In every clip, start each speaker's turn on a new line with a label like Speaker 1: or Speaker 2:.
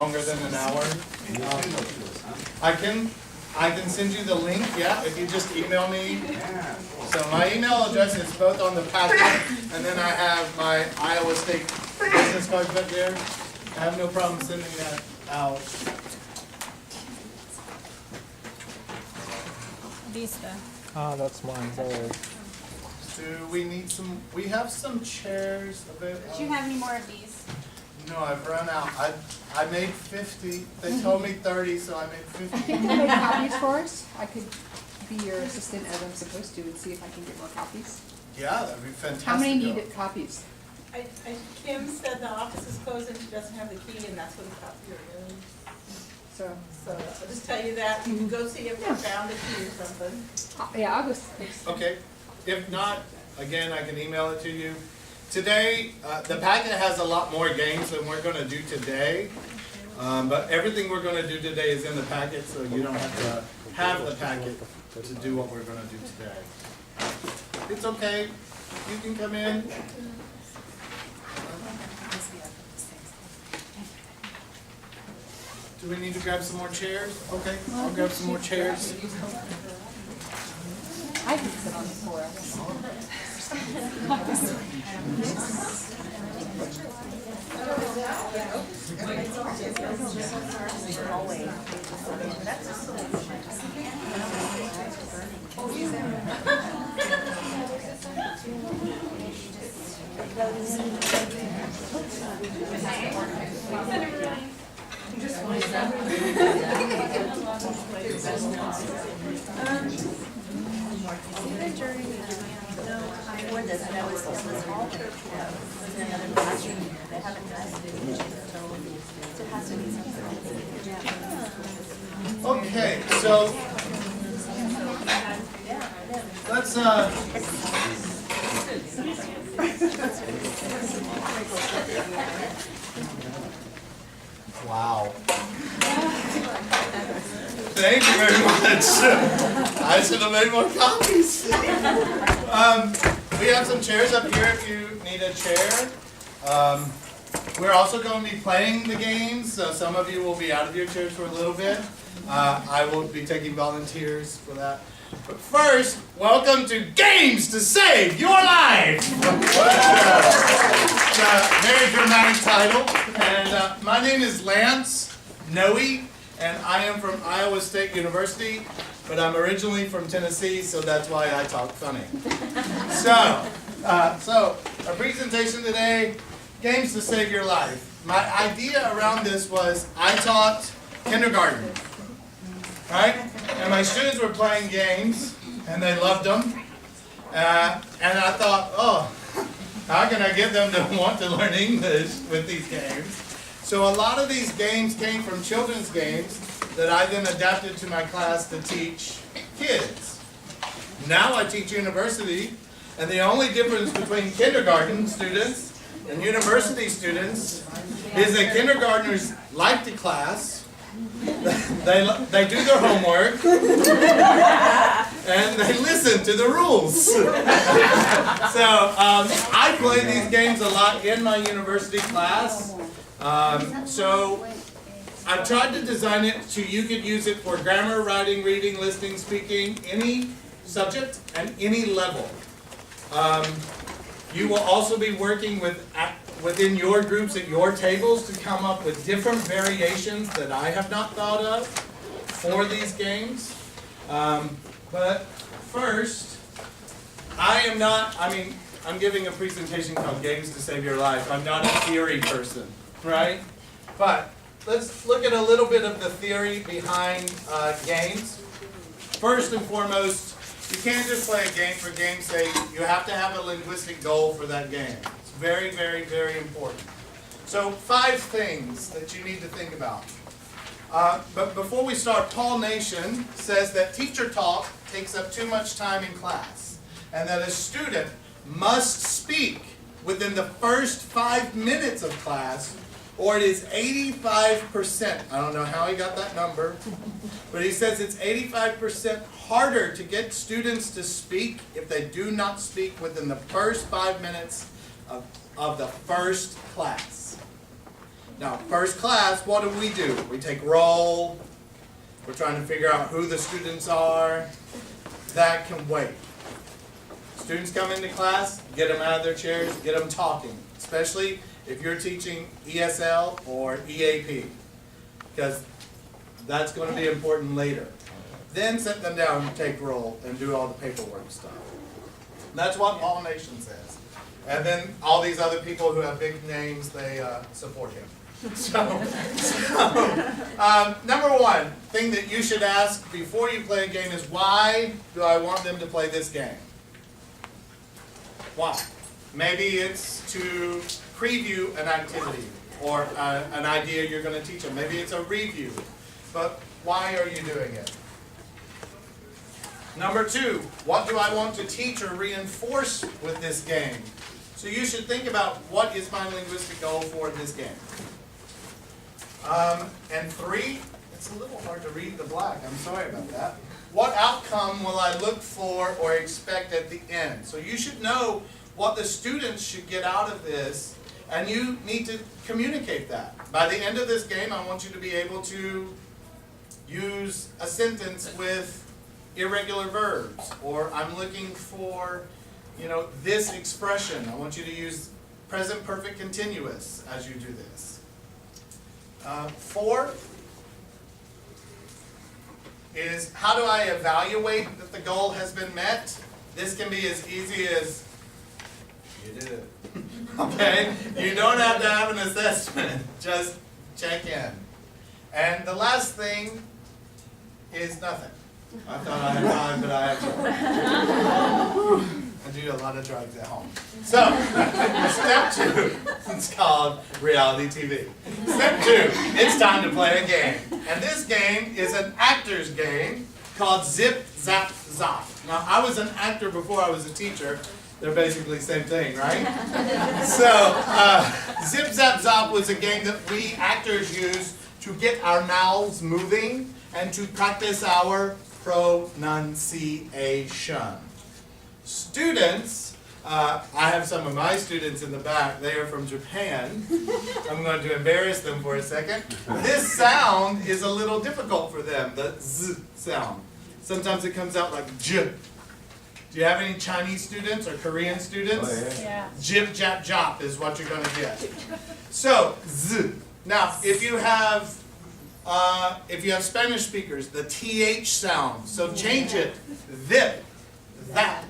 Speaker 1: Longer than an hour. I can send you the link, yeah, if you just email me. So my email address is both on the packet, and then I have my Iowa State business card back there. I have no problem sending that out.
Speaker 2: Vista.
Speaker 3: Oh, that's mine. Sorry.
Speaker 1: Do we need some? We have some chairs available.
Speaker 2: Do you have any more of these?
Speaker 1: No, I've run out. I made 50. They told me 30, so I made 50.
Speaker 4: Can you make copies for us? I could be your assistant as I'm supposed to and see if I can get more copies.
Speaker 1: Yeah, that'd be fantastic.
Speaker 4: How many need copies?
Speaker 5: Kim said the office is closed and she doesn't have the key, and that's what the copier is.
Speaker 4: So,
Speaker 5: I'll just tell you that. You can go see if you found a key or something.
Speaker 4: yeah, I'll go.
Speaker 1: Okay. If not, again, I can email it to you. Today, the packet has a lot more games than we're going to do today. But everything we're going to do today is in the packet, so you don't have to have the packet to do what we're going to do today. It's okay. You can come in. Do we need to grab some more chairs? Okay, I'll grab some more chairs.
Speaker 4: I can sit on the floor.
Speaker 1: Okay, so let's wow. Thank you very much. I should have made more copies. We have some chairs up here if you need a chair. We're also going to be playing the games, so some of you will be out of your chairs for a little bit. I will be taking volunteers for that. But first, welcome to Games to Save Your Life! It's a very dramatic title. And my name is Lance Noe, and I am from Iowa State University, but I'm originally from Tennessee, so that's why I talk funny. So our presentation today, Games to Save Your Life. My idea around this was I taught kindergarten, right? And my students were playing games, and they loved them. And I thought, oh, how can I get them to want to learn English with these games? So a lot of these games came from children's games that I then adapted to my class to teach kids. Now I teach university, and the only difference between kindergarten students and university students is that kindergartners like the class, they do their homework, and they listen to the rules. So I play these games a lot in my university class. So I've tried to design it so you could use it for grammar, writing, reading, listening, speaking, any subject and any level. You will also be working within your groups at your tables to come up with different variations that I have not thought of for these games. But first, I'm giving a presentation called Games to Save Your Life. I'm not a theory person, right? But let's look at a little bit of the theory behind games. First and foremost, you can't just play a game for game's sake. You have to have a linguistic goal for that game. It's very, very, very important. So 5 things that you need to think about. But before we start, Paul Nation says that teacher talk takes up too much time in class, and that a student must speak within the first 5 minutes of class, or it is 85%. I don't know how he got that number, but he says it's 85% harder to get students to speak if they do not speak within the first 5 minutes of the first class. Now, first class, what do? We take roll. We're trying to figure out who the students are. That can wait. Students come into class, get them out of their chairs, get them talking, especially if you're teaching ESL or EAP, because that's going to be important later. Then sit them down and take roll and do all the paperwork stuff. That's what pollination says. And then all these other people who have big names, they support him. Number one thing that you should ask before you play a game is, why do I want them to play this game? Why? Maybe it's to preview an activity or an idea you're going to teach them. Maybe it's a review. But why are you doing it? Number two, what do I want to teach or reinforce with this game? So you should think about, what is my linguistic goal for this game? And three, it's a little hard to read the black. I'm sorry about that. What outcome will I look for or expect at the end? So you should know what the students should get out of this, and you need to communicate that. By the end of this game, I want you to be able to use a sentence with irregular verbs, or I'm looking for, this expression. I want you to use present perfect continuous as you do this. 4 is, how do I evaluate that the goal has been met? This can be as easy as, you did it. Okay? You don't have to have an assessment. Just check in. And the last thing is nothing. I thought I had time, but I have I do a lot of drugs at home. So, step 2, it's called reality TV. Step 2, it's time to play a game. And this game is an actor's game called Zip, Zap, Zop. Now, I was an actor before I was a teacher. They're basically the same thing, right? So, Zip, Zap, Zop was a game that we actors used to get our mouths moving and to practice our pronunciation. Students, I have some of my students in the back. They are from Japan. I'm going to embarrass them for a second. This sound is a little difficult for them, the Z sound. Sometimes it comes out like J. Do you have any Chinese students or Korean students?
Speaker 3: Oh,
Speaker 2: Yeah.
Speaker 1: Jib, jap, jop is what you're going to get. So, Z. Now, if you have Spanish speakers, the TH sound, so change it. Vip, that,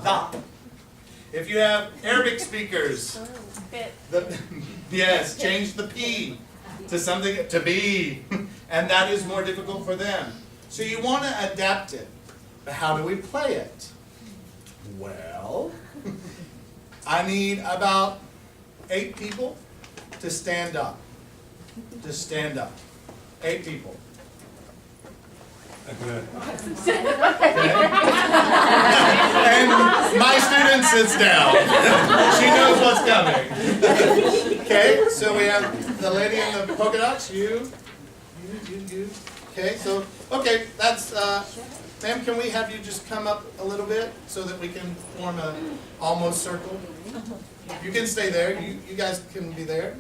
Speaker 1: that. If you have Arabic speakers,
Speaker 2: Bit.
Speaker 1: yes, change the P to something, to B, and that is more difficult for them. So you want to adapt it. But how do we play it? Well, I need about 8 people to stand up. To stand up. 8 people. Okay. And my student sits down. She knows what's coming. Okay, so we have the lady in the polka dots. You. Okay, so, okay, that's, ma'am, can we have you just come up a little bit so that we can form a almost circle? You can stay there. You guys can be there.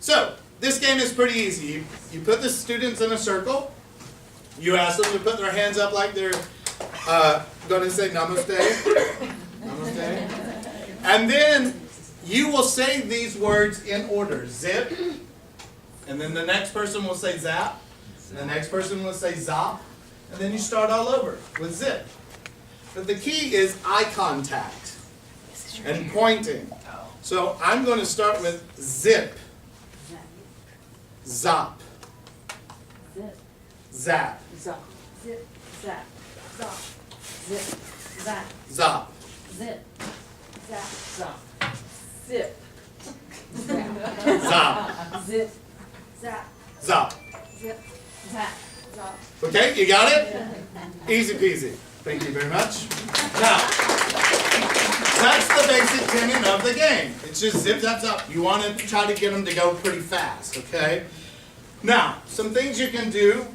Speaker 1: So, this game is pretty easy. You put the students in a circle. You ask them to put their hands up like they're going to say namaste. Namaste. And then you will say these words in order. Zip. And then the next person will say zap. And the next person will say zop. And then you start all over with zip. But the key is eye contact and pointing. So I'm going to start with zip. Zop.
Speaker 6: Zip.
Speaker 1: Zap.
Speaker 6: Zop. Zip. Zap. Zop. Zip. Zap.
Speaker 1: Zop.
Speaker 6: Zip. Zap. Zop. Zip.
Speaker 1: Zop.
Speaker 6: Zip. Zap.
Speaker 1: Zop.
Speaker 6: Zip. Zap. Zop.
Speaker 1: Okay, you got it? Easy peasy. Thank you very much. Now, that's the basic tenet of the game. It's just zip, zap, zop. You want to try to get them to go pretty fast, okay? Now, some things you can do.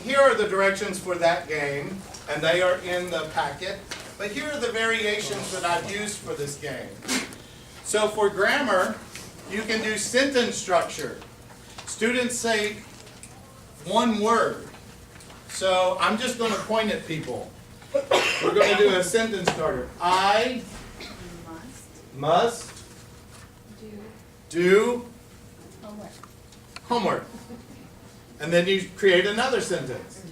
Speaker 1: Here are the directions for that game, and they are in the packet. But here are the variations that I've used for this game. So for grammar, you can do sentence structure. Students say one word. So I'm just going to point at people. We're going to do a sentence starter. I must do homework. And then you create another sentence.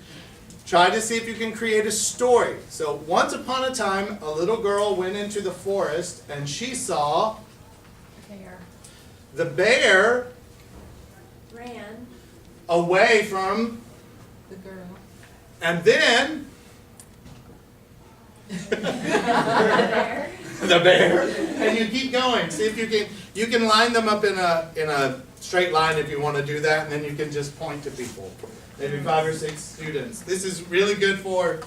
Speaker 1: Try to see if you can create a story. So once upon a time, a little girl went into the forest and she saw the bear
Speaker 6: Ran.
Speaker 1: away from
Speaker 4: The girl.
Speaker 1: and then the bear. And you keep going. See if you can line them up in a straight line if you want to do that, and then you can just point to people. Maybe 5 or 6 students. This is really good for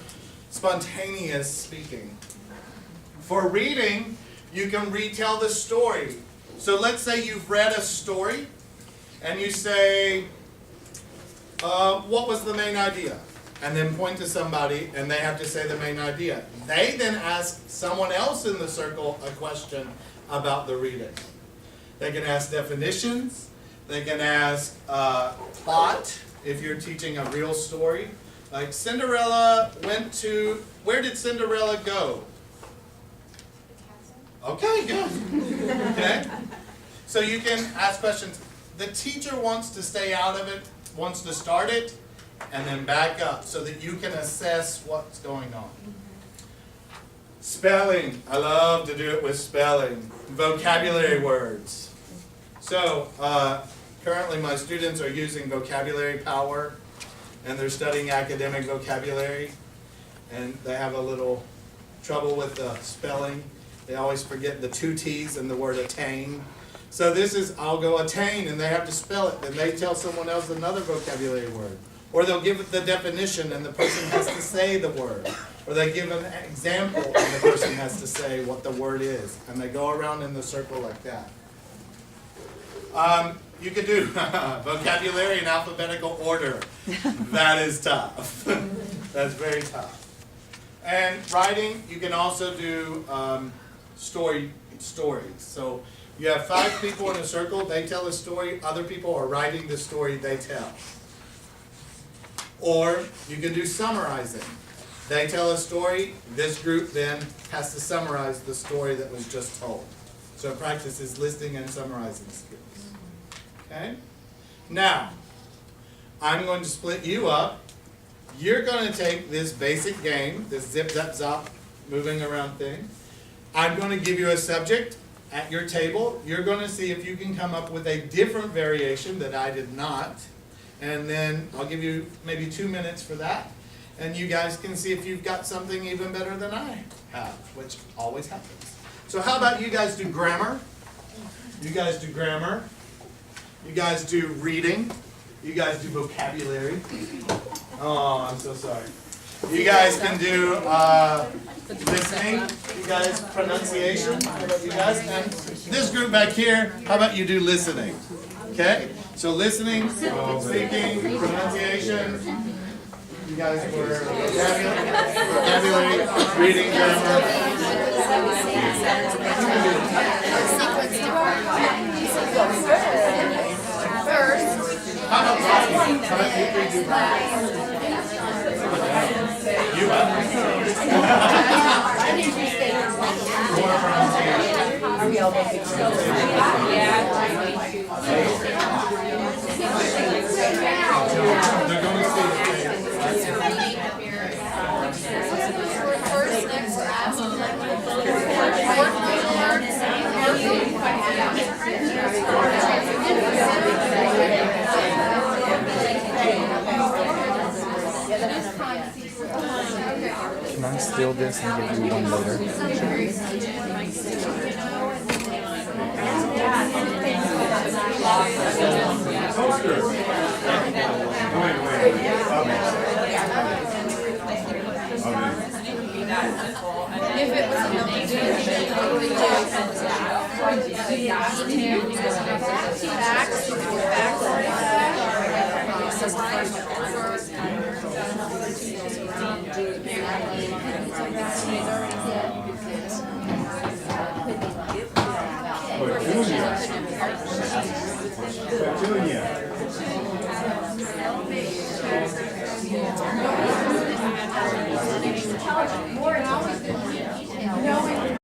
Speaker 1: spontaneous speaking. For reading, you can retell the story. So let's say you've read a story, and you say, what was the main idea? And then point to somebody, and they have to say the main idea. They then ask someone else in the circle a question about the reading. They can ask definitions. They can ask plot, if you're teaching a real story. Like Cinderella went to, where did Cinderella go? Okay, good. Okay. So you can ask questions. The teacher wants to stay out of it, wants to start it, and then back up so that you can assess what's going on. Spelling. I love to do it with spelling. Vocabulary words. So, currently my students are using Vocabulary Power, and they're studying academic vocabulary, and they have a little trouble with the spelling. They always forget the 2 T's in the word attain. So this is, I'll go attain, and they have to spell it, and they tell someone else another vocabulary word. Or they'll give it the definition, and the person has to say the word. Or they give an example, and the person has to say what the word is. And they go around in the circle like that. You could do vocabulary in alphabetical order. That is tough. That's very tough. And writing, you can also do stories. So you have 5 people in a circle, they tell a story, other people are writing the story they tell. Or you can do summarizing. They tell a story, this group then has to summarize the story that was just told. So it practices listening and summarizing skills. Okay? Now, I'm going to split you up. You're going to take this basic game, this zip, zap, zop, moving around thing. I'm going to give you a subject at your table. You're going to see if you can come up with a different variation that I did not. And then I'll give you maybe 2 minutes for that. And you guys can see if you've got something even better than I have, which always happens. So how about you guys do grammar? You guys do grammar. You guys do reading. You guys do vocabulary. Oh, I'm so sorry. You guys can do listening. You guys pronunciation. How about you guys? And this group back here, how about you do listening? Okay? So listening, speaking, pronunciation. You guys were vocabulary, reading, grammar. How about writing? How about you 3 do writing? You up?
Speaker 6: Are we all making
Speaker 1: They're going to see
Speaker 3: Can I steal this and give you one later?
Speaker 2: If it was a number 2, totally
Speaker 7: Petunia.